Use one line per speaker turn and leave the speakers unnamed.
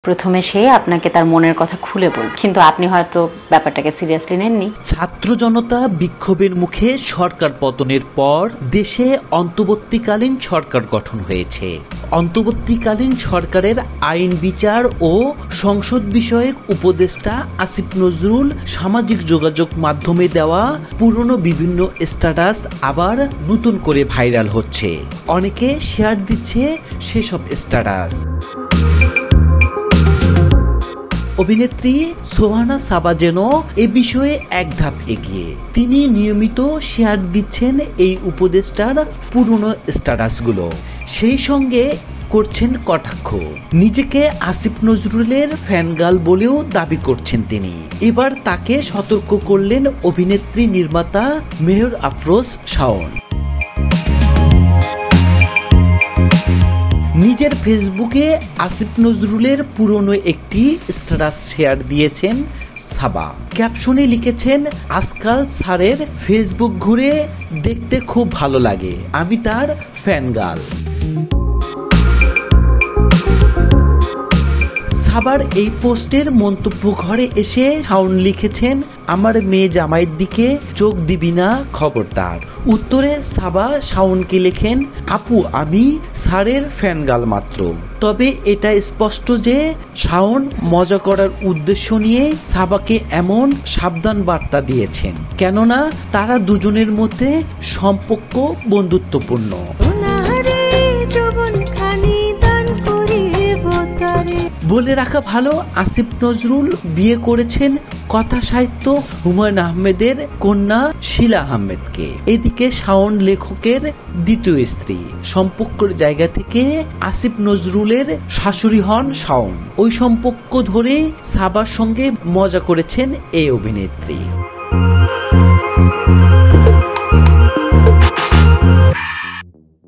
প্রথমে সে আপনাকে তার মনের কথা খুলে বলল, কিন্তু আপনি হয়তো ব্যাপারটাকে সিরিয়াসলি নেননি।
ছাত্র জনতা বিক্ষোভের মুখে সরকার পতনের পর দেশে অন্তর্বর্তীকালীন সরকার গঠন হয়েছে। অন্তর্বর্তীকালীন সরকারের আইন বিচার ও সংসদ বিষয়ক উপদেষ্টা আসিফ নজরুল সামাজিক যোগাযোগ মাধ্যমে দেওয়া পুরনো বিভিন্ন স্ট্যাটাস আবার নতুন করে ভাইরাল হচ্ছে। অনেকে শেয়ার দিচ্ছে সেসব স্ট্যাটাস। অভিনেত্রী সোহানা সাবা যেন এ বিষয়ে এক ধাপ এগিয়ে। তিনি নিয়মিত শেয়ার দিচ্ছেন এই উপদেষ্টার পুরনো স্ট্যাটাসগুলো, সেই সঙ্গে করছেন কটাক্ষ। নিজেকে আসিফ নজরুলের ফ্যানগার্ল বলেও দাবি করছেন তিনি। এবার তাকে সতর্ক করলেন অভিনেত্রী নির্মাতা মেহর আফরোজ শাওন। নিজের ফেসবুকে আসিফ নজরুলের পুরনো একটি স্ট্যাটাস শেয়ার দিয়েছেন সাবা। ক্যাপশনে লিখেছেন, আজকাল স্যারের ফেসবুক ঘুরে দেখতে খুব ভালো লাগে, আমি তার ফ্যানগার্ল। সাবার এই পোস্টের মন্তব্য ঘরে এসে শাওন লিখেছেন, আমার মেয়ে জামাইয়ের দিকে চোখ দিবি না খবরদার। উত্তরে সাবা শাওনকে লেখেন, আপু আমি স্যারের ফ্যানগার্ল মাত্র। তবে এটা স্পষ্ট যে শাওন মজা করার উদ্দেশ্য নিয়ে সাবাকে এমন সাবধান বার্তা দিয়েছেন, কেননা তারা দুজনের মধ্যে সম্পর্ক বন্ধুত্বপূর্ণ। বলে রাখা ভালো, আসিফ নজরুল বিয়ে করেছেন কথা সাহিত্য হুমায়ুন আহমেদের কন্যা শিলা আহমেদকে। এদিকে শাওন লেখকের দ্বিতীয় স্ত্রী। সম্পর্কের জায়গা থেকে আসিফ নজরুলের শাশুড়ি হন শাওন। ওই সম্পর্ক ধরে সাবার সঙ্গে মজা করেছেন এই অভিনেত্রী।